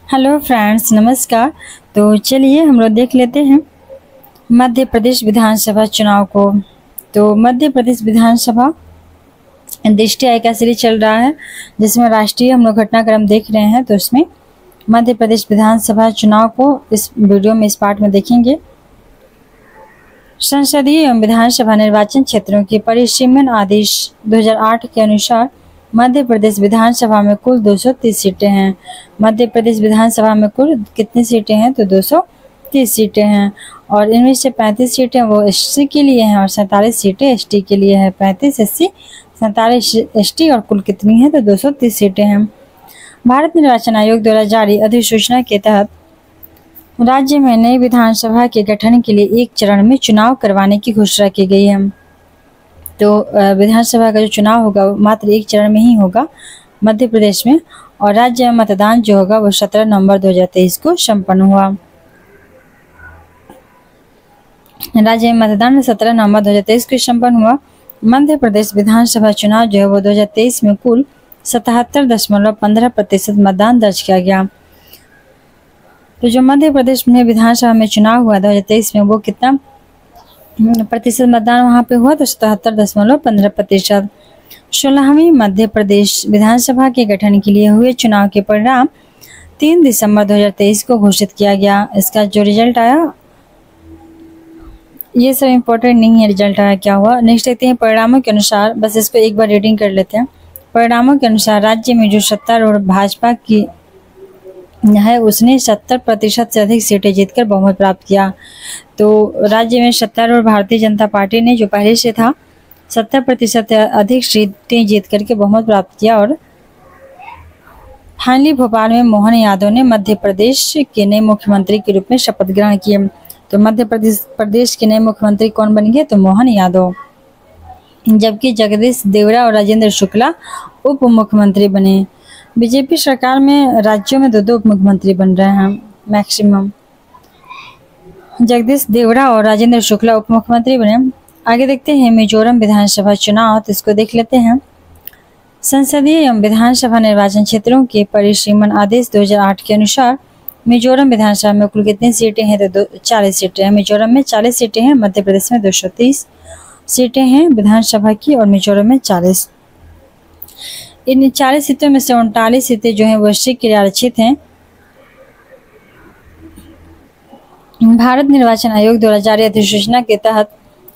Hello friends, नमस्कार। तो चलिए हम लोग देख लेते हैं मध्य प्रदेश विधानसभा चुनाव को। तो मध्य प्रदेश विधानसभा दृष्टि आय का सीरीज चल रहा है, जिसमें राष्ट्रीय हम लोग घटनाक्रम देख रहे हैं। तो इसमें मध्य प्रदेश विधानसभा चुनाव को इस वीडियो में, इस पार्ट में देखेंगे। संसदीय एवं विधानसभा निर्वाचन क्षेत्रों के परिसीमन आदेश 2008 के अनुसार मध्य प्रदेश विधानसभा में कुल 230 सीटें हैं। मध्य प्रदेश विधानसभा में कुल कितनी सीटें हैं? तो 230 सीटें हैं। और इनमें से 35 सीटें वो एससी के लिए हैं और 47 सीटें एसटी के लिए हैं। 35 एससी, 47 एसटी और कुल कितनी है? तो 230 सीटें हैं। भारत निर्वाचन आयोग द्वारा जारी अधिसूचना के तहत राज्य में नई विधानसभा के गठन के लिए एक चरण में चुनाव करवाने की घोषणा की गई है। तो विधानसभा का जो चुनाव होगा वो मात्र एक चरण में ही होगा मध्य प्रदेश में। और राज्य में मतदान जो होगा वो 17 नवंबर 2023 को संपन्न हुआ। राज्य में मतदान 17 नवंबर 2023 को संपन्न हुआ। मध्य प्रदेश विधानसभा चुनाव जो है वो 2023 में कुल 77.15% मतदान दर्ज किया गया। तो जो मध्य प्रदेश में विधानसभा में चुनाव हुआ 2023 में, वो कितना प्रतिशत मतदान वहां पे हुआ? तो 77.15%। 16वीं मध्य प्रदेश विधानसभा के गठन के लिए हुए चुनाव के परिणाम 3 दिसंबर 2023 को घोषित किया गया। इसका जो रिजल्ट आया, ये सब इम्पोर्टेंट नहीं है रिजल्ट आया क्या हुआ। नेक्स्ट देखते हैं परिणामों के अनुसार, बस इसको एक बार रीडिंग कर लेते हैं। परिणामों के अनुसार राज्य में जो सत्तारूढ़ भाजपा की है उसने 70% से अधिक सीटें जीतकर बहुमत प्राप्त किया। तो राज्य में सत्तारूढ़ भारतीय जनता पार्टी ने जो पहले से था 70% से अधिक सीटें जीत करके बहुमत प्राप्त किया। और फाइनली भोपाल में मोहन यादव ने मध्य प्रदेश के नए मुख्यमंत्री के रूप में शपथ ग्रहण किए। तो मध्य प्रदेश के नए मुख्यमंत्री कौन बन गए? तो मोहन यादव। जबकि जगदीश देवड़ा और राजेंद्र शुक्ला उप मुख्यमंत्री बने। बीजेपी सरकार में राज्यों में दो उप मुख्यमंत्री बन रहे हैं मैक्सिमम। जगदीश देवड़ा और राजेंद्र शुक्ला उप मुख्यमंत्री बने। आगे देखते हैं मिजोरम विधानसभा चुनाव, तो इसको देख लेते हैं। संसदीय एवं विधानसभा निर्वाचन क्षेत्रों के परिसीमन आदेश 2008 के अनुसार मिजोरम विधानसभा में कुल कितनी सीटें हैं? तो 40 सीटें हैं। मिजोरम में 40 सीटें हैं, मध्य प्रदेश में 230 सीटें हैं विधानसभा की, और मिजोरम में 40। इन 40 सीटों में से 39 सीटें जो हैं वो एससी के लिए आरक्षित हैं। भारत निर्वाचन आयोग द्वारा जारी अधिसूचना के तहत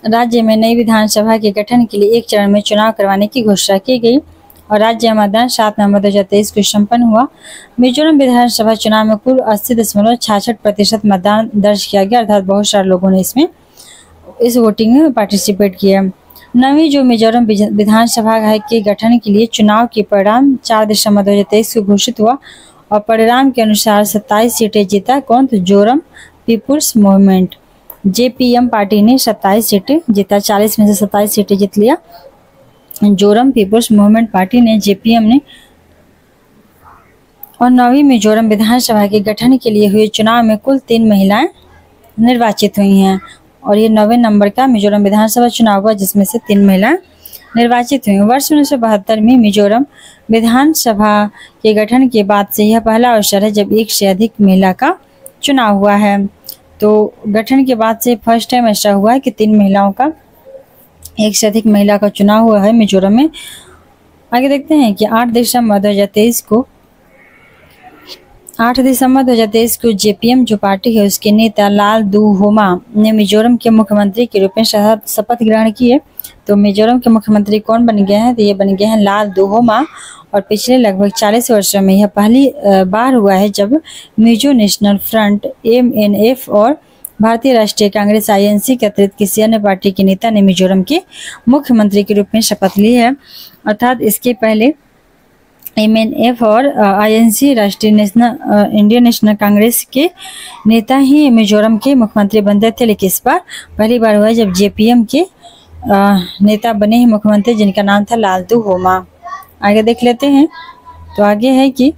राज्य में नई विधानसभा के गठन के लिए एक चरण में चुनाव करवाने की घोषणा की गई और राज्य में मतदान 7 नवंबर 2023 को संपन्न हुआ। मिजोरम विधानसभा चुनाव में कुल 80.66% मतदान दर्ज किया गया, अर्थात बहुत सारे लोगों ने इस वोटिंग में पार्टिसिपेट किया। नवी जो मिजोरम विधानसभा के गठन के लिए चुनाव के परिणाम 4 दिसंबर 2023 को घोषित हुआ और परिणाम के अनुसार 27 सीटें जीता कौन? तो जोरम पीपुल्स मूवमेंट जेपीएम पार्टी ने 27 सीटें जीता। 40 में से 27 सीटें जीत लिया जोरम पीपुल्स मूवमेंट पार्टी ने, जेपीएम ने। और नवी मिजोरम विधानसभा के गठन के लिए हुए चुनाव में कुल 3 महिलाएं निर्वाचित हुई हैं। और ये 9वें नंबर का मिजोरम विधानसभा चुनाव हुआ जिसमें से 3 महिलाएं निर्वाचित हुई। वर्ष 1972 में मिजोरम विधानसभा के गठन के बाद से यह पहला अवसर है जब एक से अधिक महिला का चुनाव हुआ है। तो गठन के बाद से फर्स्ट टाइम ऐसा हुआ है कि 3 महिलाओं का, एक से अधिक महिला का चुनाव हुआ है मिजोरम में। आगे देखते हैं कि 8 दिसंबर 2023 को जेपीएम जो पार्टी है उसके नेता लाल दुहोमा ने मिजोरम के मुख्यमंत्री के रूप में शपथ ग्रहण किए। तो मिजोरम के मुख्यमंत्री कौन बन गए हैं? तो ये बन गए हैं लाल दुहोमा। और पिछले लगभग 40 वर्षों में यह पहली बार हुआ है जब मिजो नेशनल फ्रंट MNF और भारतीय राष्ट्रीय कांग्रेस INC के अतिरिक्त किसी अन्य पार्टी के नेता ने मिजोरम के मुख्यमंत्री के रूप में शपथ ली है। अर्थात इसके पहले MNF और INC राष्ट्रीय इंडियन नेशनल कांग्रेस के नेता ही मिजोरम के मुख्यमंत्री बनते थे, लेकिन इस बार पहली बार हुआ है जब जेपीएम के नेता बने हैं मुख्यमंत्री, जिनका नाम था लाल दुहोमा। आगे देख लेते हैं। तो आगे है कि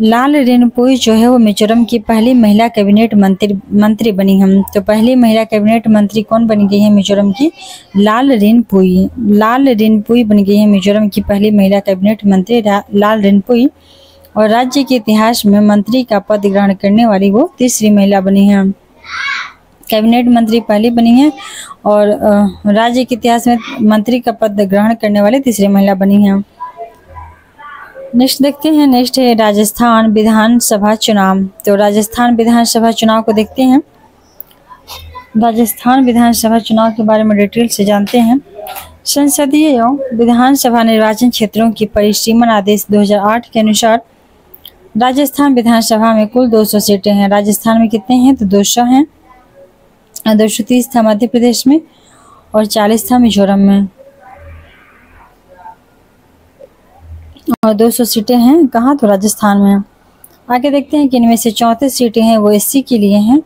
लाल रेनपुई जो है वो मिजोरम की पहली महिला कैबिनेट मंत्री बनी हैं। तो पहली महिला कैबिनेट मंत्री कौन बन गई है मिजोरम की? लाल रेनपुई बन गई है मिजोरम की पहली महिला कैबिनेट मंत्री लाल रेनपुई। और राज्य के इतिहास में मंत्री का पद ग्रहण करने वाली वो तीसरी महिला बनी है। कैबिनेट मंत्री पहली बनी है और राज्य के इतिहास में मंत्री का पद ग्रहण करने वाली तीसरी महिला बनी है। नेक्स्ट देखते हैं, नेक्स्ट है राजस्थान विधानसभा चुनाव। तो राजस्थान विधानसभा चुनाव को देखते हैं। राजस्थान विधानसभा चुनाव के बारे में डिटेल से जानते हैं। संसदीय एवं विधानसभा निर्वाचन क्षेत्रों की परिसीमन आदेश 2008 के अनुसार राजस्थान विधानसभा में कुल 200 सीटें हैं। राजस्थान में कितने हैं? तो 200 हैं। 230 था मध्य प्रदेश में और 40 था मिजोरम में। और 200 सीटें हैं कहाँ? तो राजस्थान में। आगे देखते हैं कि इनमें से 34 सीटें हैं वो एससी के लिए हैं।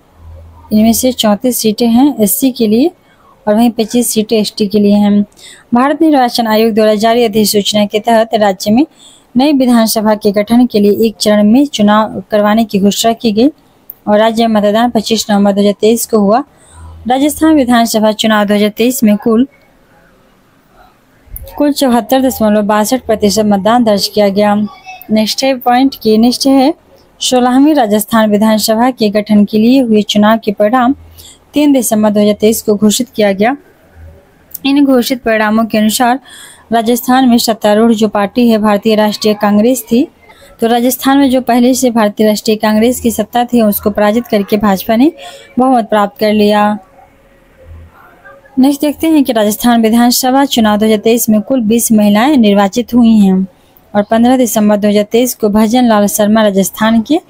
इनमें से 34 सीटें हैं एससी के लिए और वहीं 25 सीटें एसटी के लिए हैं। भारत निर्वाचन आयोग द्वारा जारी अधिसूचना के तहत राज्य में नई विधानसभा के गठन के लिए एक चरण में चुनाव करवाने की घोषणा की गई और राज्य में मतदान 25 नवंबर 2023 को हुआ। राजस्थान विधानसभा चुनाव 2023 में कुल 74.62% मतदान दर्ज किया गया। नेक्स्ट है पॉइंट की नेक्स्ट है 16वीं राजस्थान विधानसभा के गठन के लिए हुए चुनाव के परिणाम 3 दिसंबर 2023 को घोषित किया गया। इन घोषित परिणामों के अनुसार राजस्थान में सत्तारूढ़ जो पार्टी है भारतीय राष्ट्रीय कांग्रेस थी। तो राजस्थान में जो पहले से भारतीय राष्ट्रीय कांग्रेस की सत्ता थी उसको पराजित करके भाजपा ने बहुमत प्राप्त कर लिया। नेक्स्ट देखते हैं कि राजस्थान विधानसभा चुनाव 2023 में कुल 20 महिलाएं निर्वाचित हुई हैं और 15 दिसंबर 2023 को भजन लाल शर्मा राजस्थान के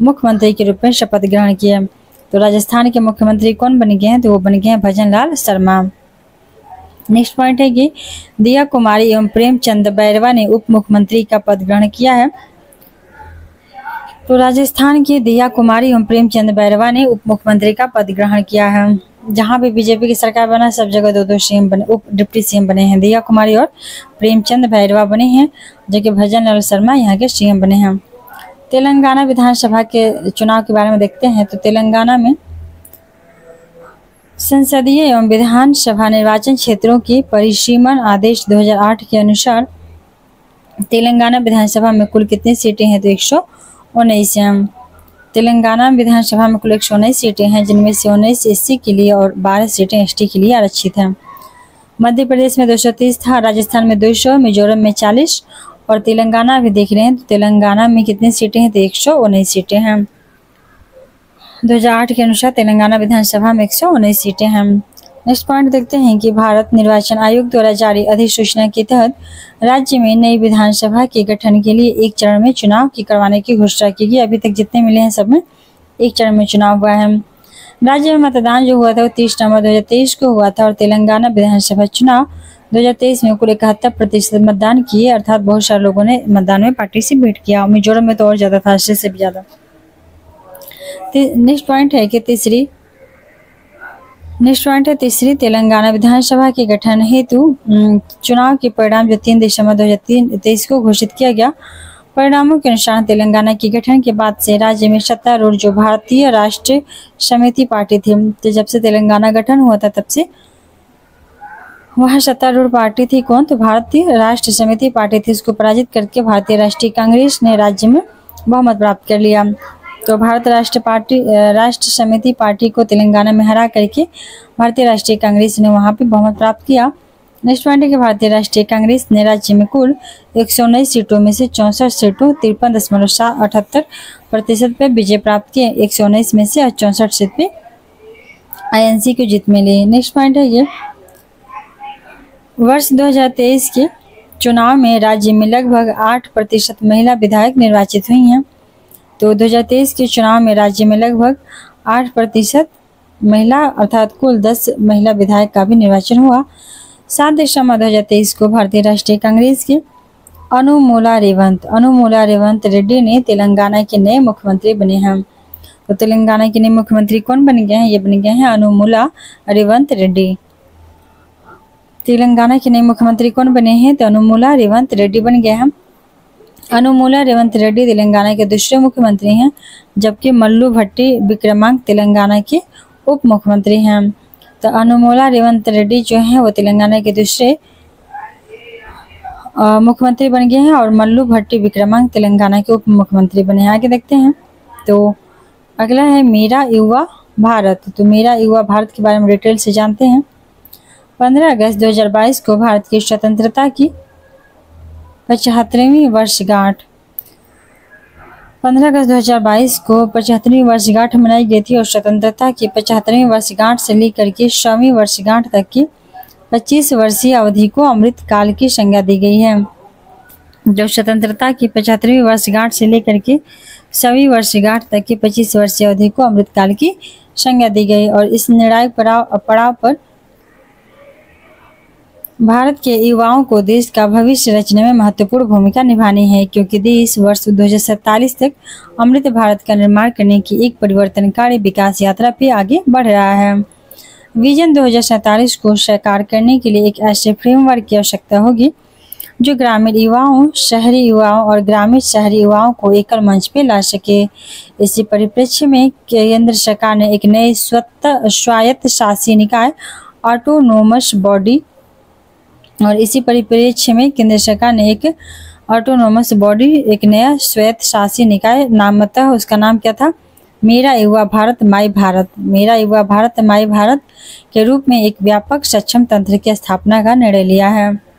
मुख्यमंत्री के रूप में शपथ ग्रहण किए। तो राजस्थान के मुख्यमंत्री कौन बन गए हैं? तो वो बन गए हैं भजन लाल शर्मा। नेक्स्ट पॉइंट है कि दिया कुमारी एवं प्रेमचंद बैरवा ने उप मुख्यमंत्री का पद ग्रहण किया है। तो राजस्थान की दिया कुमारी एवं प्रेमचंद बैरवा ने उप मुख्यमंत्री का पद ग्रहण किया है। जहां भी बीजेपी की सरकार बना सब जगह 2-2 सीएम बने, उप डिप्टी सीएम बने हैं। दिया कुमारी और प्रेमचंद बैरवा बने हैं जबकि भजन लाल शर्मा यहाँ के सीएम बने हैं। तेलंगाना विधानसभा के चुनाव के बारे में देखते हैं। तो तेलंगाना में संसदीय एवं विधानसभा निर्वाचन क्षेत्रों की परिसीमन आदेश 2008 के अनुसार तेलंगाना विधानसभा में कुल कितनी सीटें हैं? तो 119 हैं। तेलंगाना विधानसभा में कुल 119 सीटें हैं जिनमें से 19 एससी के लिए और 12 सीटें एसटी के लिए आरक्षित हैं। मध्य प्रदेश में 230 था, राजस्थान में 200, मिजोरम में 40 और तेलंगाना भी देख रहे हैं। तो तेलंगाना में कितनी सीटें हैं? तो 119 सीटें हैं। 2008 के अनुसार तेलंगाना विधानसभा में 119 सीटें हैं। नेक्स्ट पॉइंट देखते हैं कि भारत निर्वाचन आयोग द्वारा जारी अधिसूचना के तहत राज्य में नई विधानसभा के गठन के लिए एक चरण में चुनाव की करवाने की घोषणा की गई। अभी तक जितने मिले हैं सब में एक चरण में चुनाव हुआ है। राज्य में मतदान जो हुआ था वो 30 नवंबर 2023 को हुआ था और तेलंगाना विधानसभा चुनाव 2023 में कुल 71% मतदान किए, अर्थात बहुत सारे लोगों ने मतदान में पार्टिसिपेट किया। मिजोरम में तो और ज्यादा था, 80 से भी ज्यादा। नेक्स्ट पॉइंट है कि तीसरी तेलंगाना विधानसभा के गठन हेतु चुनाव के परिणाम जो 3 दिसंबर 2023 को घोषित किया गया। परिणामों के अनुसार तेलंगाना के गठन के बाद से राज्य में सत्तारूढ़ जो भारतीय राष्ट्र समिति पार्टी थी, तो जब से तेलंगाना गठन हुआ था तब से वह सत्तारूढ़ पार्टी थी कौन? तो भारतीय राष्ट्र समिति पार्टी थी। इसको पराजित करके भारतीय राष्ट्रीय कांग्रेस ने राज्य में बहुमत प्राप्त कर लिया। तो भारत राष्ट्र समिति पार्टी को तेलंगाना में हरा करके भारतीय राष्ट्रीय कांग्रेस ने वहां पे बहुमत प्राप्त किया। नेक्स्ट पॉइंट है कि भारतीय राष्ट्रीय कांग्रेस ने राज्य में कुल 119 सीटों में से 64 सीटों 53.78% पे विजय प्राप्त किए। 119 में से 64 सीट पे आईएनसी को जीत मिली। नेक्स्ट पॉइंट है ये वर्ष 2023 के चुनाव में राज्य में लगभग 8% महिला विधायक निर्वाचित हुई हैं। तो 2023 के चुनाव में राज्य में लगभग 8% महिला अर्थात कुल 10 महिला विधायक का भी निर्वाचन हुआ। 7 दिसंबर 2023 को भारतीय राष्ट्रीय कांग्रेस के अनुमूला रेवंत रेड्डी ने तेलंगाना के नए मुख्यमंत्री बने हैं। तो तेलंगाना के नए मुख्यमंत्री कौन बन गए हैं? ये बन गए हैं अनुमूला रेवंत रेड्डी। तेलंगाना के नए मुख्यमंत्री कौन बने हैं? तो अनुमूला रेवंत रेड्डी बन गए हैं। अनुमूला रेवंत रेड्डी तेलंगाना के दूसरे मुख्यमंत्री हैं, जबकि मल्लू भट्टी विक्रमांक तेलंगाना के उप मुख्यमंत्री हैं। तो अनुमूला रेवंत रेड्डी जो हैं वो तेलंगाना के दूसरे मुख्यमंत्री बन गए हैं और मल्लू भट्टी विक्रमांक तेलंगाना के उप मुख्यमंत्री बने हैं। आगे देखते हैं। तो अगला है मेरा युवा भारत। तो मेरा युवा भारत के बारे में डिटेल से जानते हैं। 15 अगस्त 2022 को भारत की स्वतंत्रता की 75वीं वर्षगांठ 15 अगस्त 2022 को 75वीं वर्षगांठ मनाई गई थी और स्वतंत्रता की 75वीं वर्षगांठ से लेकर के 100वीं वर्षगांठ तक की 25 वर्षीय अवधि को अमृत काल की संज्ञा दी गई है। जो स्वतंत्रता की 75वीं वर्षगांठ से लेकर के 100वीं वर्षगांठ तक की 25 वर्षीय अवधि को अमृत काल की संज्ञा दी गई और इस निर्णायक पड़ाव पर भारत के युवाओं को देश का भविष्य रचने में महत्वपूर्ण भूमिका निभानी है, क्योंकि देश वर्ष 2047 तक अमृत भारत का निर्माण करने की एक परिवर्तनकारी विकास यात्रा पे आगे बढ़ रहा है। विजन 2047 को साकार करने के लिए एक ऐसे फ्रेमवर्क की आवश्यकता होगी जो ग्रामीण युवाओं, शहरी युवाओं और ग्रामीण शहरी युवाओं को एकल मंच पे ला सके। इसी परिप्रेक्ष्य में केंद्र सरकार ने एक नए स्वायत्त शासी निकाय ऑटोनोमस बॉडी एक नया स्वायत्त शासी निकाय नामतः उसका नाम क्या था, मेरा युवा भारत माई भारत। मेरा युवा भारत माई भारत के रूप में एक व्यापक सक्षम तंत्र की स्थापना का निर्णय लिया है।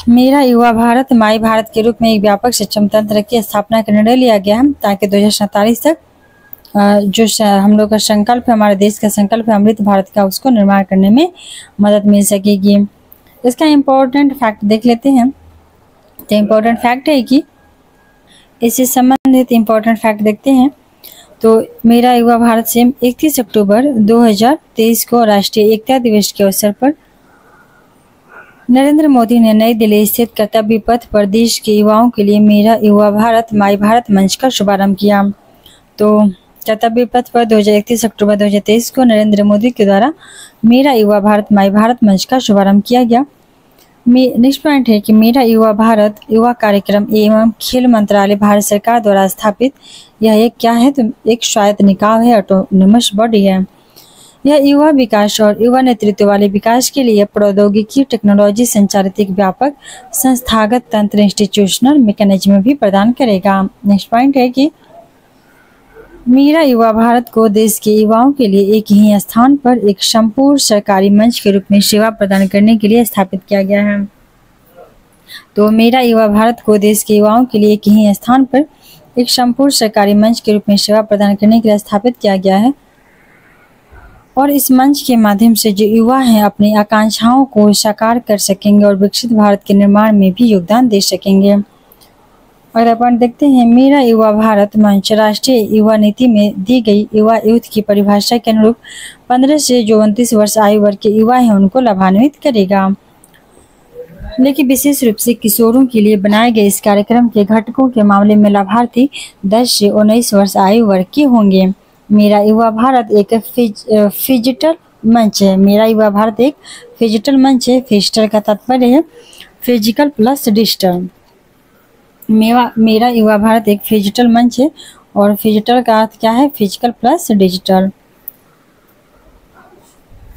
मेरा युवा भारत माई भारत के रूप में एक व्यापक सक्षम तंत्र की स्थापना का निर्णय लिया गया है ताकि 2047 तक जो हम लोग का संकल्प है, हमारे देश का संकल्प है अमृत भारत का, उसको निर्माण करने में मदद मिल सकेगी। इसका इम्पोर्टेंट फैक्ट देख लेते हैं। तो इम्पोर्टेंट फैक्ट है कि इससे संबंधित इम्पोर्टेंट फैक्ट देखते हैं। तो मेरा युवा भारत से 31 अक्टूबर 2023 को राष्ट्रीय एकता दिवस के अवसर पर नरेंद्र मोदी ने नई दिल्ली स्थित कर्तव्य पथ पर देश के युवाओं के लिए मेरा युवा भारत माई भारत मंच का शुभारंभ किया। तो कर्तव्य पथ पर 31 अक्टूबर 2023 को नरेंद्र मोदी के द्वारा मेरा युवा भारत माई भारत मंच का शुभारंभ किया गया। नेक्स्ट पॉइंट है कि मेरा युवा भारत युवा कार्यक्रम एवं खेल मंत्रालय भारत सरकार द्वारा स्थापित यह एक क्या है, तो एक स्वायत्त निकाय है, ऑटोनोमस बॉडी है। यह युवा विकास और युवा नेतृत्व वाले विकास के लिए प्रौद्योगिकी टेक्नोलॉजी संचालित एक व्यापक संस्थागत तंत्र इंस्टीट्यूशनल मैकेनिज्म भी प्रदान करेगा। नेक्स्ट पॉइंट है कि मेरा युवा भारत को देश के युवाओं के लिए एक ही स्थान पर एक संपूर्ण सरकारी मंच के रूप में सेवा प्रदान करने के लिए स्थापित किया गया है। तो मेरा युवा भारत को देश के युवाओं के लिए एक ही स्थान पर एक संपूर्ण सरकारी मंच के रूप में सेवा प्रदान करने के लिए स्थापित किया गया है और इस मंच के माध्यम से जो युवा हैं अपनी आकांक्षाओं को साकार कर सकेंगे और विकसित भारत के निर्माण में भी योगदान दे सकेंगे। और अपन देखते हैं मेरा युवा भारत मंच राष्ट्रीय युवा नीति में दी गई युवा यूथ की परिभाषा के अनुरूप 15 से जो 29 वर्ष आयु वर्ग के युवा हैं उनको लाभान्वित करेगा। लेकिन विशेष रूप से किशोरों के लिए बनाए गए इस कार्यक्रम के घटकों के मामले में लाभार्थी 10 से 19 वर्ष आयु वर्ग के होंगे। मेरा युवा भारत एक फिजिटल मंच है। मेरा युवा भारत एक फिजिटल मंच है। फिजिटल का तात्पर्य है फिजिकल प्लस डिजिटल। मेरा युवा भारत एक फिजिटल मंच है और फिजिटल का अर्थ क्या है, physical plus digital.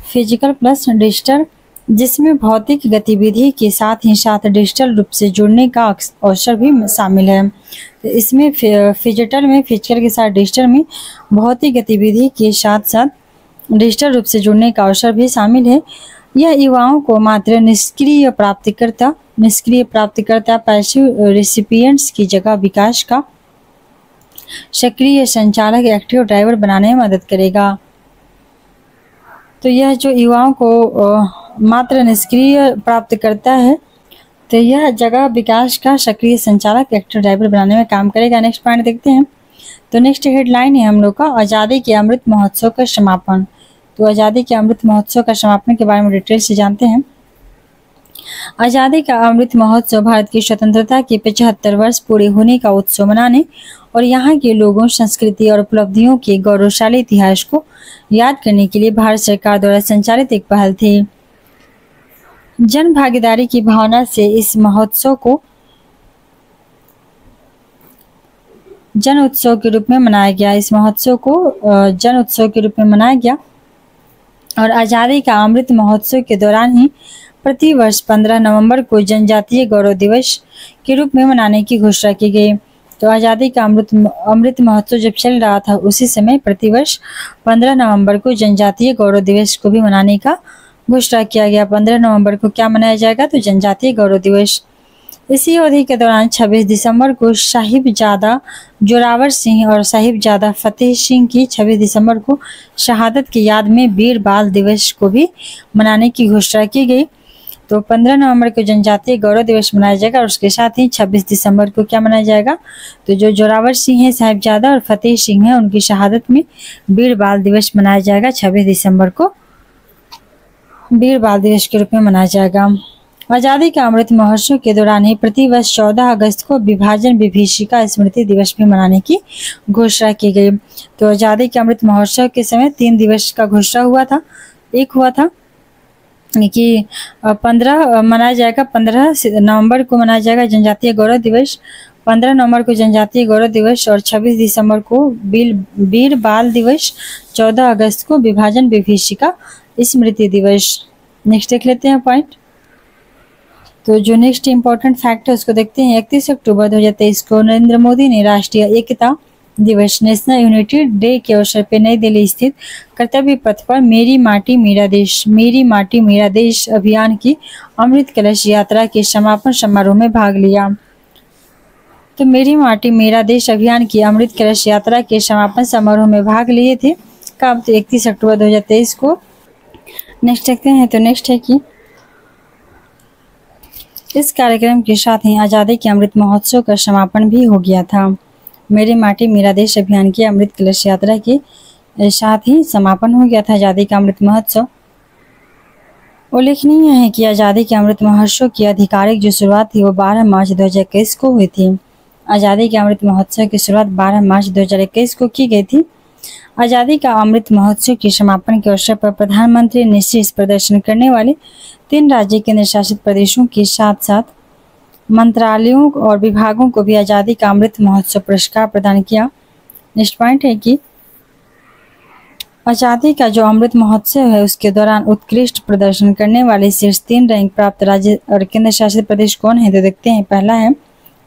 Physical plus digital जिसमें भौतिक गतिविधि के साथ ही साथ डिजिटल रूप से जुड़ने का अवसर भी शामिल है। तो इसमें फिजिटल में फिजिकल के साथ डिजिटल में भौतिक गतिविधि के साथ साथ डिजिटल रूप से जुड़ने का अवसर भी शामिल है। यह युवाओं को मात्र निष्क्रिय प्राप्तिकर्ता पैसिव रेसिपिएंट्स की जगह विकास का सक्रिय संचालक एक्टिव ड्राइवर बनाने में मदद करेगा। तो यह जो युवाओं को मात्र निष्क्रिय प्राप्त करता है, तो यह जगह विकास का सक्रिय संचालक एक्टिव ड्राइवर बनाने में काम करेगा। नेक्स्ट पॉइंट देखते हैं। तो नेक्स्ट हेडलाइन है हम लोग का आज़ादी के अमृत महोत्सव का समापन। तो आज़ादी के अमृत महोत्सव का समापन के बारे में डिटेल से जानते हैं। आज़ादी का अमृत महोत्सव भारत की स्वतंत्रता के 75 वर्ष पूरे होने का उत्सव मनाने और यहाँ के लोगों, संस्कृति और उपलब्धियों के गौरवशाली इतिहास को याद करने के लिए भारत सरकार द्वारा संचालित एक पहल थी। जन भागीदारी की भावना से इस महोत्सव को जन उत्सव के रूप में मनाया गया। इस महोत्सव को जन उत्सव के रूप में मनाया गया और आज़ादी का अमृत महोत्सव के दौरान ही प्रतिवर्ष 15 नवंबर को जनजातीय गौरव दिवस के रूप में मनाने की घोषणा की गई। तो आज़ादी का अमृत महोत्सव जब चल रहा था उसी समय प्रतिवर्ष 15 नवंबर को जनजातीय गौरव दिवस को भी मनाने का घोषणा किया गया। 15 नवंबर को क्या मनाया जाएगा? तो जनजातीय गौरव दिवस। इसी अवधि के दौरान 26 दिसंबर को साहिबजादा जोरावर सिंह और साहिबजादा फतेह सिंह की 26 दिसंबर को शहादत की याद में वीर बाल दिवस को भी मनाने की घोषणा की गई। तो 15 नवंबर को जनजातीय गौरव दिवस मनाया जाएगा और उसके साथ ही 26 दिसंबर को क्या मनाया जाएगा? तो जो जोरावर सिंह है, साहिबजादा और फतेह सिंह है, उनकी शहादत में वीर बाल दिवस मनाया जाएगा। 26 दिसंबर को वीर बाल दिवस के रूप में मनाया जाएगा। आज़ादी का अमृत महोत्सव के दौरान ही प्रतिवर्ष 14 अगस्त को विभाजन विभीषिका स्मृति दिवस भी मनाने की घोषणा की गई। तो आज़ादी के अमृत महोत्सव के समय 3 दिवस का घोषणा हुआ था। एक हुआ था कि 15 मनाया जाएगा, 15 नवंबर को मनाया जाएगा जनजातीय गौरव दिवस, 15 नवंबर को जनजातीय गौरव दिवस और 26 दिसंबर को वीर बाल दिवस, 14 अगस्त को विभाजन विभीषिका स्मृति दिवस। नेक्स्ट देख लेते हैं पॉइंट। तो जो नेक्स्ट इंपॉर्टेंट फैक्ट है उसको देखते हैं। 31 अक्टूबर 2023 को नरेंद्र मोदी ने राष्ट्रीय एकता दिवस नेशनल यूनिटी डे के अवसर पर नई दिल्ली स्थित कर्तव्य पथ पर मेरी माटी मेरा देश, मेरी माटी मेरा देश अभियान की अमृत कलश यात्रा के समापन समारोह में भाग लिया। तो मेरी माटी मेरा देश अभियान की अमृत कलश यात्रा के समापन समारोह में भाग लिए थे कब? तो 31 अक्टूबर 2023 को। नेक्स्ट देखते हैं। तो नेक्स्ट है कि इस कार्यक्रम के साथ ही आज़ादी के अमृत महोत्सव का समापन भी हो गया था। मेरी माटी मेरा देश अभियान की अमृत कलश यात्रा के साथ ही समापन हो गया था आज़ादी का अमृत महोत्सव। उल्लेखनीय है कि आज़ादी के अमृत महोत्सव की आधिकारिक जो शुरुआत थी वो 12 मार्च 2021 को हुई थी। आज़ादी के अमृत महोत्सव की शुरुआत 12 मार्च 2021 को की गई थी। आज़ादी का अमृत महोत्सव के समापन के अवसर पर प्रधानमंत्री ने शीर्ष प्रदर्शन करने वाले 3 राज्य केंद्र शासित प्रदेशों के साथ साथ मंत्रालयों और विभागों को भी आज़ादी का अमृत महोत्सव पुरस्कार प्रदान किया। नेक्स्ट पॉइंट है कि आज़ादी का जो अमृत महोत्सव है उसके दौरान उत्कृष्ट प्रदर्शन करने वाले शीर्ष 3 रैंक प्राप्त राज्य और केंद्र शासित प्रदेश कौन है? तो देखते हैं। पहला है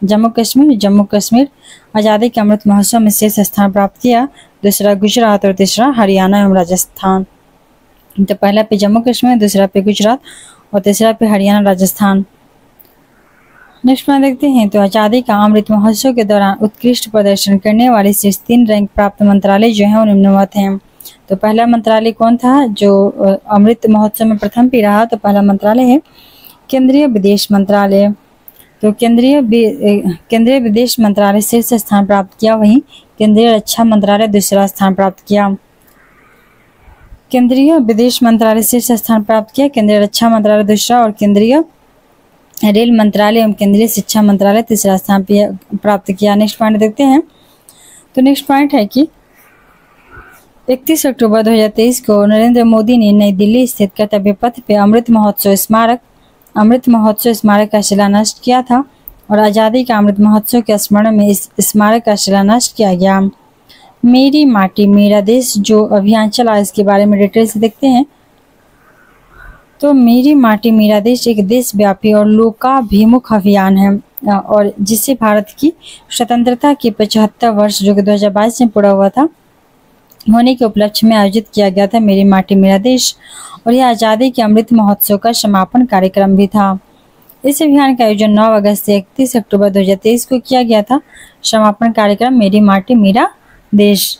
जम्मू कश्मीर। जम्मू कश्मीर आज़ादी के अमृत महोत्सव में शीर्ष स्थान प्राप्त किया। दूसरा गुजरात और तीसरा हरियाणा एवं राजस्थान। तो पहला पे जम्मू कश्मीर, दूसरा पे गुजरात और तीसरा पे हरियाणा राजस्थान। नेक्स्ट में देखते हैं। तो आज़ादी का अमृत महोत्सव के दौरान उत्कृष्ट प्रदर्शन करने वाले शीर्ष 3 रैंक प्राप्त मंत्रालय जो हैं वो निम्नवत हैं। तो पहला मंत्रालय कौन था जो अमृत महोत्सव में प्रथम भी रहा? तो पहला मंत्रालय है केंद्रीय विदेश मंत्रालय। तो केंद्रीय विदेश मंत्रालय शीर्ष स्थान प्राप्त किया। वहीं केंद्रीय रक्षा मंत्रालय दूसरा स्थान प्राप्त किया। केंद्रीय विदेश मंत्रालय शीर्ष स्थान प्राप्त किया, केंद्रीय रक्षा मंत्रालय दूसरा और केंद्रीय रेल मंत्रालय एवं केंद्रीय शिक्षा मंत्रालय तीसरा स्थान प्राप्त किया। नेक्स्ट पॉइंट देखते हैं। तो नेक्स्ट पॉइंट है कि 31 अक्टूबर 2023 को नरेंद्र मोदी ने नई दिल्ली स्थित कर्तव्य पथ पे अमृत महोत्सव स्मारक का शिलान्यास किया था और आज़ादी का अमृत महोत्सव के स्मरण में इस स्मारक का शिलान्यास किया गया। मेरी माटी मेरा देश जो अभियान चला इसके बारे में डिटेल से देखते हैं। तो मेरी माटी मेरा देश एक देशव्यापी और लोकाभिमुख अभियान है और जिससे भारत की स्वतंत्रता के 75 वर्ष जो कि 2022 में पूरा हुआ था होने के उपलक्ष्य में आयोजित किया गया था मेरी माटी मेरा देश। और यह आज़ादी के अमृत महोत्सव का समापन कार्यक्रम भी था। इस अभियान का आयोजन 9 अगस्त से 31 अक्टूबर 2023 को किया गया था। समापन कार्यक्रम मेरी माटी मेरा देश।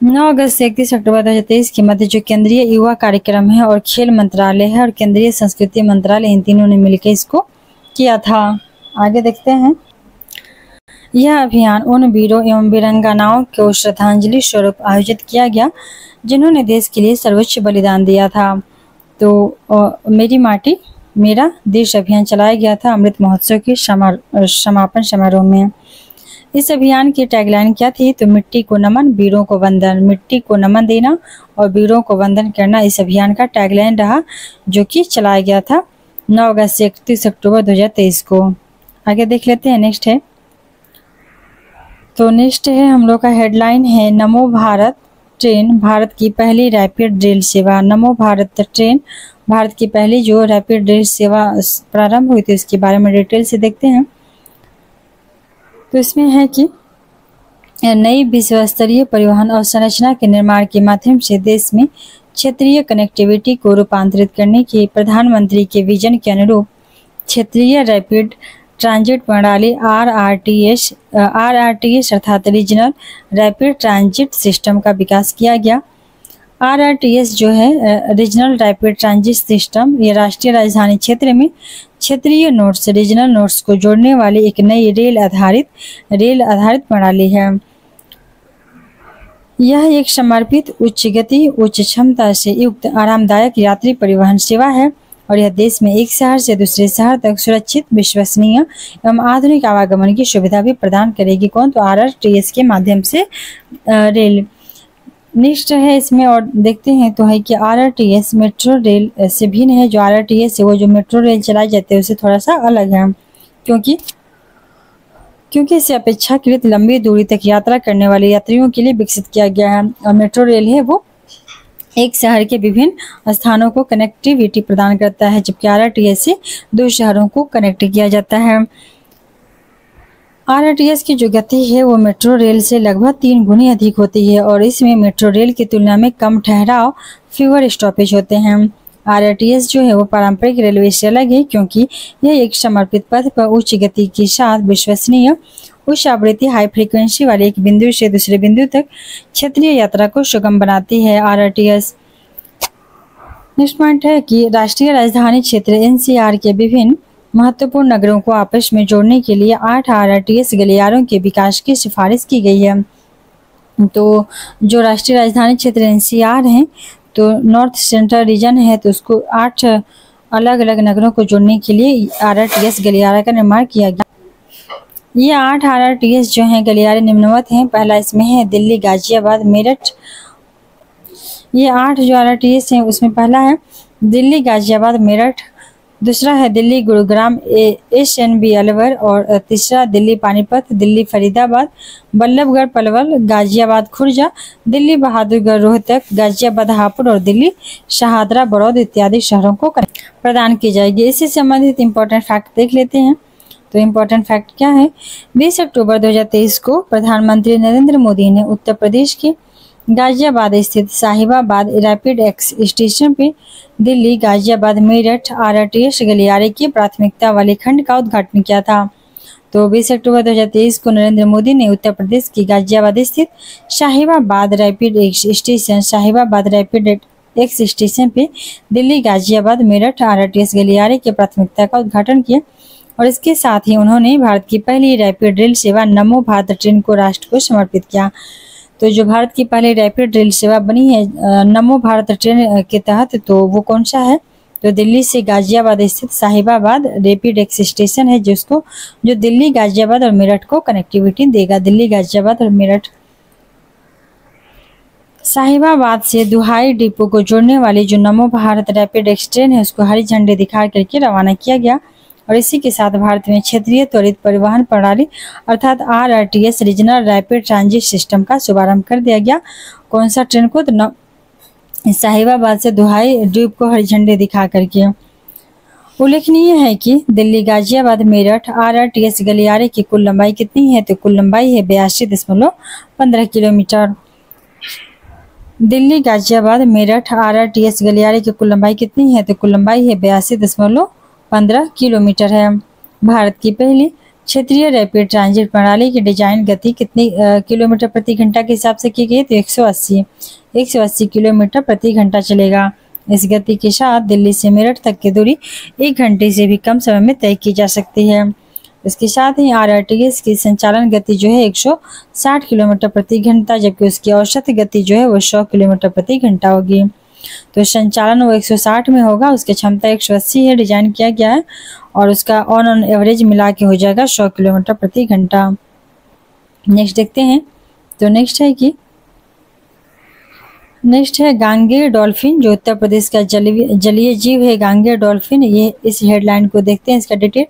9 अगस्त से 31 अक्टूबर 2023 के मध्य जो केंद्रीय युवा कार्यक्रम है और खेल मंत्रालय है और केंद्रीय संस्कृति मंत्रालय इन तीनों ने मिलकर इसको किया था। आगे देखते हैं। यह अभियान उन वीरों एवं वीरांगनाओं को श्रद्धांजलि स्वरूप आयोजित किया गया जिन्होंने देश के लिए सर्वोच्च बलिदान दिया था। तो मेरी माटी मेरा देश अभियान चलाया गया था अमृत महोत्सव के समापन समारोह में। इस अभियान की टैगलाइन क्या थी? तो मिट्टी को नमन वीरों को वंदन। मिट्टी को नमन देना और वीरों को वंदन करना इस अभियान का टैगलाइन रहा जो कि चलाया गया था 9 अगस्त से 31 अक्टूबर 2023 को। आगे देख लेते हैं। नेक्स्ट है तो नेक्स्ट है हम लोग का हेडलाइन है नमो भारत ट्रेन भारत की पहली रैपिड रेल सेवा। नमो भारत ट्रेन भारत की पहली जो रैपिड रेल सेवा प्रारंभ हुई थी उसके बारे में डिटेल से देखते हैं। तो इसमें है कि नई विश्व स्तरीय परिवहन अवसंरचना के निर्माण के माध्यम से देश में क्षेत्रीय कनेक्टिविटी को रूपांतरित करने के प्रधानमंत्री के विजन के अनुरूप क्षेत्रीय रैपिड ट्रांजिट प्रणाली आरआरटीएस अर्थात रीजनल रैपिड ट्रांजिट सिस्टम का विकास किया गया। आरआरटीएस जो है रीजनल रैपिड ट्रांजिट सिस्टम, ये राष्ट्रीय राजधानी क्षेत्र में क्षेत्रीय नोड्स रीजनल नोड्स को जोड़ने वाली एक नई रेल आधारित प्रणाली है। यह एक समर्पित उच्च गति उच्च क्षमता से युक्त आरामदायक यात्री परिवहन सेवा है और यह देश में एक शहर से दूसरे शहर तक सुरक्षित, विश्वसनीय एवं आधुनिक आवागमन की सुविधा भी प्रदान करेगी। कौन? तो आरआरटीएस के माध्यम से रेल। नेक्स्ट है इसमें और देखते हैं तो है कि आरआरटीएस मेट्रो रेल से भिन्न है। जो आरआरटीएस है वो जो मेट्रो रेल चलाई जाती है उससे थोड़ा सा अलग है, क्योंकि इसे अपेक्षाकृत लंबी दूरी तक यात्रा करने वाले यात्रियों के लिए विकसित किया गया है। और मेट्रो रेल है वो एक शहर के विभिन्न स्थानों को कनेक्टिविटी प्रदान करता है, जबकि आरआरटीएस से दो शहरों को कनेक्ट किया जाता है। आरआरटीएस की जो गति है वो मेट्रो रेल से लगभग 3 गुनी अधिक होती है और इसमें मेट्रो रेल की तुलना में कम ठहराव, फीवर स्टॉपेज होते हैं। आरआरटीएस जो है वो पारंपरिक रेलवे से अलग है क्योंकि यह एक समर्पित पथ पर उच्च गति के साथ विश्वसनीय उच्च आवृत्ति हाई फ्रीक्वेंसी वाले एक बिंदु से दूसरे बिंदु तक क्षेत्रीय यात्रा को सुगम बनाती है। आरआरटीएस नेक्स्ट पॉइंट है कि राष्ट्रीय राजधानी क्षेत्र एनसीआर के विभिन्न महत्वपूर्ण नगरों को आपस में जोड़ने के लिए 8 आरआरटीएस गलियारों के विकास की सिफारिश की गई है। तो जो राष्ट्रीय राजधानी क्षेत्र एनसीआर है तो नॉर्थ सेंट्रल रीजन है तो उसको 8 अलग अलग नगरों को जोड़ने के लिए आरआरटीएस गलियारा का निर्माण किया गया। ये 8 आरआरटीएस जो हैं गलियारे निम्नवत हैं। पहला इसमें है दिल्ली, गाजियाबाद, मेरठ। ये 8 जो आरआरटीएस हैं उसमें पहला है दिल्ली, गाजियाबाद, मेरठ। दूसरा है दिल्ली, गुरुग्राम, एसएनबी अलवर। और तीसरा दिल्ली, पानीपत, दिल्ली, फरीदाबाद, बल्लभगढ़, पलवल, गाजियाबाद, खुर्जा, दिल्ली, बहादुरगढ़, रोहतक, गाजियाबाद, हापुड़ और दिल्ली, शाहदरा, बड़ौद इत्यादि शहरों को प्रदान की जाएगी। इससे संबंधित इंपॉर्टेंट फैक्ट देख लेते हैं। तो इम्पोर्टेंट फैक्ट क्या है? 20 अक्टूबर 2023 को प्रधानमंत्री नरेंद्र मोदी ने उत्तर प्रदेश के गाजियाबाद स्थित साहिबाबाद रैपिड एक्स स्टेशन पे दिल्ली, गाजियाबाद, मेरठ आरआरटीएस गलियारे की प्राथमिकता वाले खंड का उद्घाटन किया था। तो 20 अक्टूबर 2023 को नरेंद्र मोदी ने उत्तर प्रदेश की गाजियाबाद स्थित साहिबाबाद रैपिड एक्स स्टेशन पे दिल्ली, गाजियाबाद, मेरठ आरआरटीएस गलियारे के प्राथमिकता का उद्घाटन किया और इसके साथ ही उन्होंने भारत की पहली रैपिड रेल सेवा नमो भारत ट्रेन को राष्ट्र को समर्पित किया। तो जो भारत की पहली रैपिड रेल सेवा बनी है नमो भारत ट्रेन के तहत, तो वो कौन सा है? तो दिल्ली से गाजियाबाद स्थित साहिबाबाद रैपिड एक्स स्टेशन है जो दिल्ली, गाजियाबाद और मेरठ को कनेक्टिविटी देगा। दिल्ली, गाजियाबाद और मेरठ। साहिबाबाद से दुहाई डिपो को जोड़ने वाली जो नमो भारत रैपिड एक्स ट्रेन है उसको हरी झंडी दिखा करके रवाना किया गया और इसी के साथ भारत में क्षेत्रीय त्वरित परिवहन प्रणाली अर्थात RRTS regional rapid transit system का शुभारंभ कर दिया गया। कौन सा ट्रेन को? तो साहिबाबाद से दुहाई डिपो को हरी झंडी दिखा करके। उल्लेखनीय है कि दिल्ली, गाजियाबाद, मेरठ आरआरटीएस गलियारे की कुल लंबाई कितनी है? तो कुल लंबाई है 82.15 किलोमीटर। दिल्ली, गाजियाबाद, मेरठ आरआरटीएस गलियारे की कुल लंबाई कितनी है? तो कुल लंबाई है 82.15 किलोमीटर है। भारत की पहली क्षेत्रीय रैपिड ट्रांजिट प्रणाली की डिजाइन गति कितनी किलोमीटर प्रति घंटा के हिसाब से की गई? तो 180 किलोमीटर प्रति घंटा चलेगा। इस गति के साथ दिल्ली से मेरठ तक की दूरी 1 घंटे से भी कम समय में तय की जा सकती है। इसके साथ ही आरआरटीएस की संचालन गति जो है 160 किलोमीटर प्रति घंटा, जबकि उसकी औसत गति जो है वो 100 किलोमीटर प्रति घंटा होगी। तो संचालन वो 160 में होगा, उसकी क्षमता 180 है, डिजाइन किया गया है और उसका ऑन एवरेज मिला के हो जाएगा 100 किलोमीटर प्रति घंटा। नेक्स्ट देखते हैं। तो नेक्स्ट है गांगेय डॉल्फिन, जो उत्तर प्रदेश का जलीय जीव है गांगेय डॉल्फिन। ये इस हेडलाइन को देखते हैं, इसका डिटेल।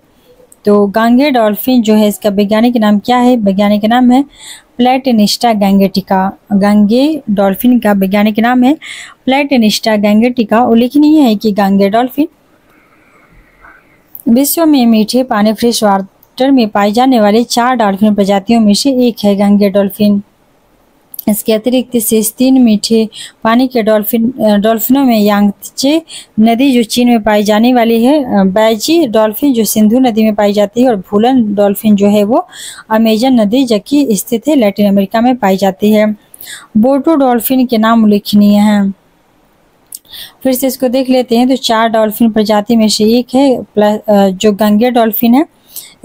तो गांगे डॉल्फिन जो है इसका वैज्ञानिक नाम क्या है? वैज्ञानिक नाम है प्लेटेनिस्टा गैंगेटिका। गांगे डॉल्फिन का वैज्ञानिक नाम है प्लेटेनिस्टा गैंगेटिका। उल्लेखनीय है कि गांगे डॉल्फिन विश्व में मीठे पानी फ्रेश वाटर में पाई जाने वाली 4 डॉल्फिन प्रजातियों में से एक है गांगे डॉल्फिन। इसके अतिरिक्त शेष 3 मीठे पानी के डॉल्फिनों में यांगत्जे नदी जो चीन में पाई जाने वाली है, बैजी डॉल्फिन जो सिंधु नदी में पाई जाती है, और भूलन डॉल्फिन जो है वो अमेजन नदी जबकि स्थित है लैटिन अमेरिका में पाई जाती है। बोटो डॉल्फिन के नाम उल्लेखनीय हैं। फिर से इसको देख लेते हैं। तो 4 डॉल्फिन प्रजाति में से एक है जो गांगे डॉल्फिन है।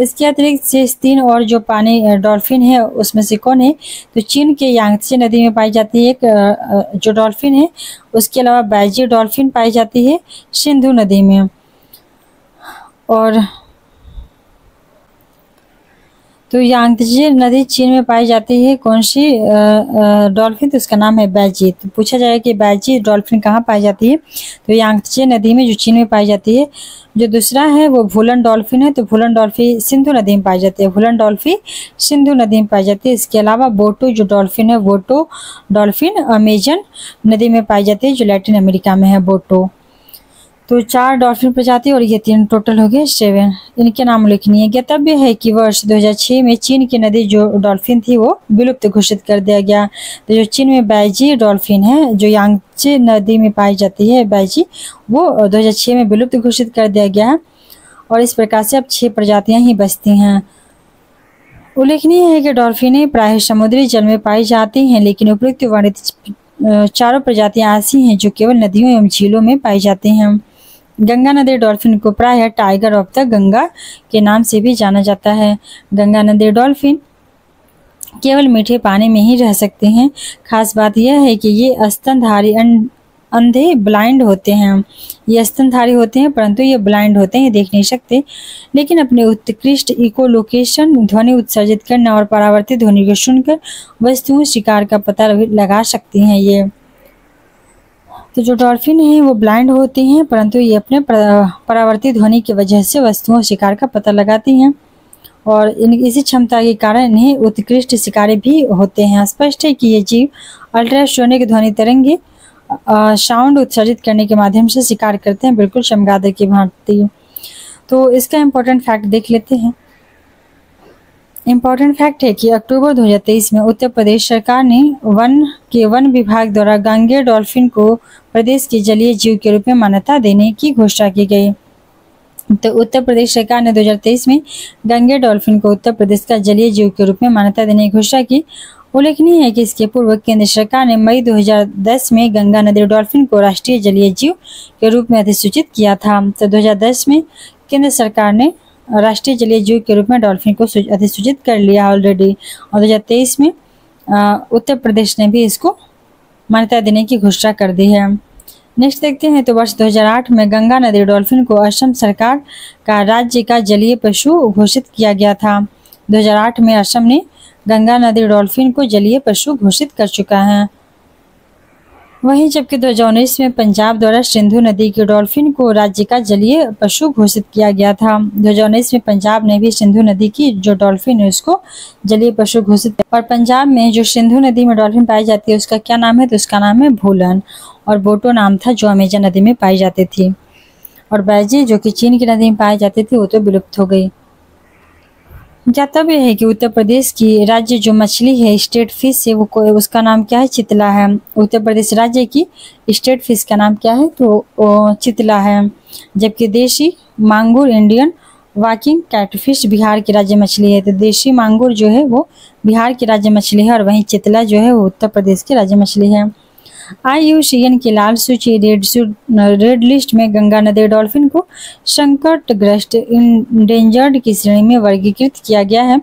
इसके अतिरिक्त शेष 3 और जो पानी डॉल्फिन है उसमें से कौन है? तो चीन के यांगत्जे नदी में पाई जाती है एक जो डॉल्फिन है। उसके अलावा बैजी डॉल्फिन पाई जाती है सिंधु नदी में। और तो यांगत्जे नदी चीन में पाई जाती है कौन सी डॉल्फिन? तो उसका नाम है बैजी। तो पूछा जाएगा कि बैजी डॉल्फिन कहाँ पाई जाती है? तो यांगत्जे नदी में जो चीन में पाई जाती है। जो दूसरा है वो भूलन डॉल्फिन है। तो भूलन डॉल्फिन सिंधु नदी में पाई जाती है। भूलन डॉल्फिन सिंधु नदी में पाई जाती है। इसके अलावा बोटो जो डॉल्फिन है, बोटो डॉल्फिन अमेजन नदी में पाई जाती है जो लैटिन अमेरिका में है, बोटो। तो 4 डॉल्फिन प्रजाति और ये 3 टोटल हो गए 7। इनके नाम उल्लेखनीय है। ज्ञातव्य है कि वर्ष 2006 में चीन की नदी जो डॉल्फिन थी वो विलुप्त घोषित कर दिया गया। तो जो चीन में बैजी डॉल्फिन है जो यांगत्जे नदी में पाई जाती है बैजी, वो 2006 में विलुप्त घोषित कर दिया गया है। और इस प्रकार से अब 6 प्रजातियां ही बचती हैं। उल्लेखनीय है कि डॉल्फिनें प्रायः समुद्री जल में पाई जाती हैं, लेकिन उपयुक्त वर्णित 4 प्रजातियां ऐसी हैं जो केवल नदियों एवं झीलों में पाई जाती हैं। गंगा नदी डॉल्फिन को प्रायः टाइगर ऑफ द गंगा के नाम से भी जाना जाता है। गंगा नदी डॉल्फिन केवल मीठे पानी में ही रह सकते हैं। खास बात यह है कि ये स्तनधारी अंधे ब्लाइंड होते हैं। ये स्तनधारी होते हैं परंतु ये ब्लाइंड होते हैं, ये देख नहीं सकते, लेकिन अपने उत्कृष्ट इकोलोकेशन, ध्वनि उत्सर्जित करना और परावर्तित ध्वनि को सुनकर वस्तुओं शिकार का पता लगा सकती हैं। ये तो जो डॉल्फिन है वो ब्लाइंड होती हैं परंतु ये अपने परावर्तित ध्वनि की वजह से वस्तुओं शिकार का पता लगाती हैं और इसी क्षमता के कारण इन्हें उत्कृष्ट शिकारी भी होते हैं। स्पष्ट है कि ये जीव अल्ट्रासोनिक ध्वनि तरंगे साउंड उत्सर्जित करने के माध्यम से शिकार करते हैं, बिल्कुल चमगादड़ की भांति। तो इसका इम्पोर्टेंट फैक्ट देख लेते हैं। इम्पोर्टेंट फैक्ट है कि अक्टूबर 2023 में उत्तर प्रदेश सरकार ने वन विभाग द्वारा गांगे डॉल्फिन को प्रदेश के जलीय जीव के रूप में मान्यता देने की घोषणा की गई। तो उत्तर प्रदेश सरकार ने 2023 में गांगे डॉल्फिन को उत्तर प्रदेश का जलीय जीव के रूप में मान्यता देने की घोषणा की। उल्लेखनीय है कि इसके पूर्व केंद्र सरकार ने मई 2010 में गंगा नदी डॉल्फिन को राष्ट्रीय जलीय जीव के रूप में अधिसूचित किया था। तो 2010 में केंद्र सरकार ने राष्ट्रीय जलीय जीव के रूप में डॉल्फिन को अधिसूचित कर लिया ऑलरेडी, और 2023 में उत्तर प्रदेश ने भी इसको मान्यता देने की घोषणा कर दी है। नेक्स्ट देखते हैं। तो वर्ष 2008 में गंगा नदी डॉल्फिन को असम सरकार का राज्य का जलीय पशु घोषित किया गया था। 2008 में असम ने गंगा नदी डॉल्फिन को जलीय पशु घोषित कर चुका है। वहीं जबकि 2019 में पंजाब द्वारा सिंधु नदी की डॉल्फिन को राज्य का जलीय पशु घोषित किया गया था। 2019 में पंजाब ने भी सिंधु नदी की जो डॉल्फिन है उसको जलीय पशु घोषित किया। और पंजाब में जो सिंधु नदी में डॉल्फिन पाई जाती है उसका क्या नाम है? तो उसका नाम है भूलन, और बोटो नाम था जो अमेजन नदी में पाई जाती थी। और बैजी जो कि चीन की नदी में पाई जाती थी वो तो विलुप्त हो गई। ज्ञातव्य है कि उत्तर प्रदेश की राज्य जो मछली है स्टेट फिश है वो उसका नाम क्या है? चितला है। उत्तर प्रदेश राज्य की स्टेट फिश का नाम क्या है? तो चितला है। जबकि देशी मांगुर इंडियन वाकिंग कैटफिश बिहार की राज्य मछली है। तो देशी मांगुर जो है वो बिहार की राज्य मछली है और वहीं चितला जो है वो उत्तर प्रदेश की राज्य मछली है। IUCN की लाल सूची रेड लिस्ट में गंगा नदी डॉल्फिन को संकटग्रस्त इंडेंजर्ड की श्रेणी में वर्गीकृत किया गया है।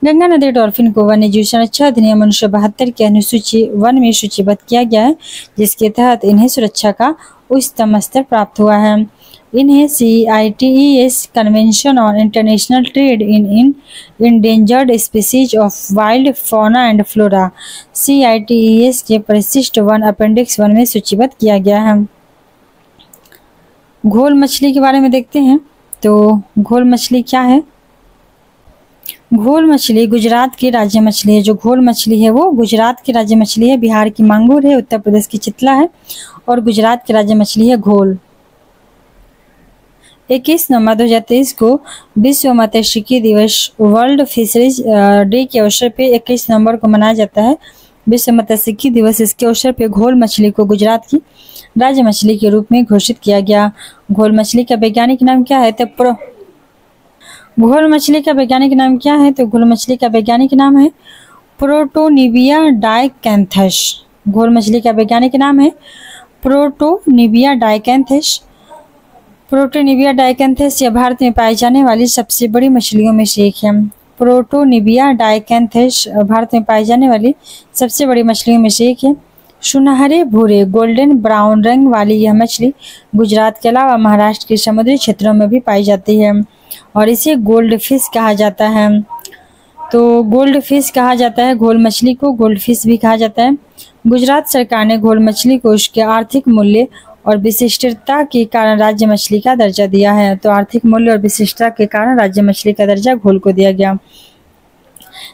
गंगा नदी डॉल्फिन को वन्यजीव संरक्षण अधिनियम 1972 के अनुसूची 1 में सूचीबद्ध किया गया है, जिसके तहत इन्हें सुरक्षा का उच्चतम स्तर प्राप्त हुआ है। इन्हें CITES convention on international trade in endangered species of wild fauna and flora CITES के परिशिष्ट 1 अपेंडिक्स 1 में सूचीबद्ध किया गया है। घोल मछली के बारे में देखते हैं। तो घोल मछली क्या है? घोल मछली गुजरात की राज्य मछली है। जो घोल मछली है वो गुजरात की राज्य मछली है। बिहार की मांगुर है, उत्तर प्रदेश की चितला है और गुजरात की राज्य मछली है घोल। 21 नवंबर 2023 को विश्व मत्स्यिकी दिवस वर्ल्ड फिशरीज डे के अवसर पे 21 नवंबर को मनाया जाता है विश्व मत्स्यिकी दिवस। इसके अवसर पे घोल मछली को गुजरात की राज्य मछली के रूप में घोषित किया गया। घोल मछली का वैज्ञानिक नाम क्या है? तो घोल मछली का वैज्ञानिक नाम क्या है? तो घोल मछली का वैज्ञानिक नाम है प्रोटोनिविया डाइकैंथस। घोल मछली का वैज्ञानिक नाम है प्रोटोनिविया डाइकैंथस। प्रोटोनिविया डाइकैंथस यह भारत में पाई जाने वाली सबसे बड़ी मछलियों में से एक है। प्रोटोनिविया डाइकैंथस भारत में पाई जाने वाली सबसे बड़ी मछलियों में से एक है। सुनहरे भूरे गोल्डन ब्राउन रंग वाली यह मछली गुजरात के अलावा महाराष्ट्र के समुद्री क्षेत्रों में भी पाई जाती है और इसे गोल्ड फिश कहा जाता है। तो गोल्ड फिश कहा जाता है घोल मछली को, गोल्ड फिश भी कहा जाता है। गुजरात सरकार ने घोल मछली को उसके आर्थिक मूल्य और विशिष्टता के कारण राज्य मछली का दर्जा दिया है। तो आर्थिक मूल्य और विशिष्टता के कारण राज्य मछली का दर्जा घोल को दिया गया।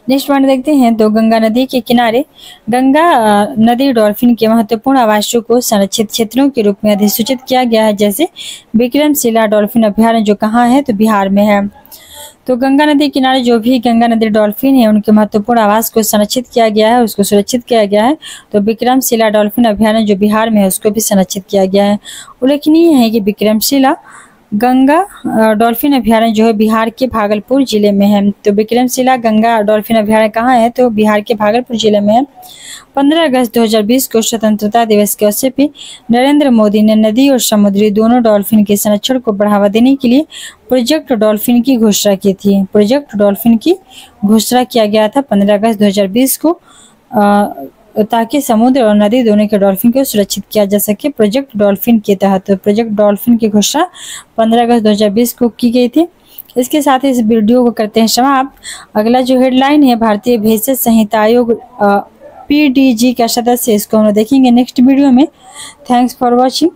नेक्स्ट पॉइंट देखते हैं। तो गंगा नदी के किनारे गंगा नदी डॉल्फिन के महत्वपूर्ण आवासों को संरक्षित क्षेत्रों के रूप में अधिसूचित किया गया है, जैसे विक्रमशिला डॉल्फिन अभ्यारण्य जो कहाँ है? तो बिहार में है। तो गंगा नदी किनारे जो भी गंगा नदी डॉल्फिन है उनके महत्वपूर्ण आवास को संरक्षित किया गया है, उसको सुरक्षित किया गया है। तो विक्रमशिला डॉल्फिन अभ्यारण्य जो बिहार में है उसको भी संरक्षित किया गया है। उल्लेखनीय है कि विक्रमशिला गंगा डॉल्फिन अभ्यारण्य जो है बिहार के भागलपुर जिले में है। तो विक्रमशिला गंगा डॉल्फिन अभ्यारण्य कहाँ है? तो बिहार के भागलपुर जिले में है। 15 अगस्त 2020 को स्वतंत्रता दिवस के अवसर पर नरेंद्र मोदी ने नदी और समुद्री दोनों डॉल्फिन के संरक्षण को बढ़ावा देने के लिए प्रोजेक्ट डॉल्फिन की घोषणा की थी। प्रोजेक्ट डॉल्फिन की घोषणा किया गया था 15 अगस्त 2020 को ताकि समुद्र और नदी दोनों के डॉल्फिन को सुरक्षित किया जा सके प्रोजेक्ट डॉल्फिन के तहत। तो प्रोजेक्ट डॉल्फिन की घोषणा 15 अगस्त 2020 को की गई थी। इसके साथ ही इस वीडियो को करते हैं समाप्त। अगला जो हेडलाइन है, भारतीय भेषज संहिता आयोग PDG का सदस्य, इसको हम देखेंगे नेक्स्ट वीडियो में। Thanks for watching.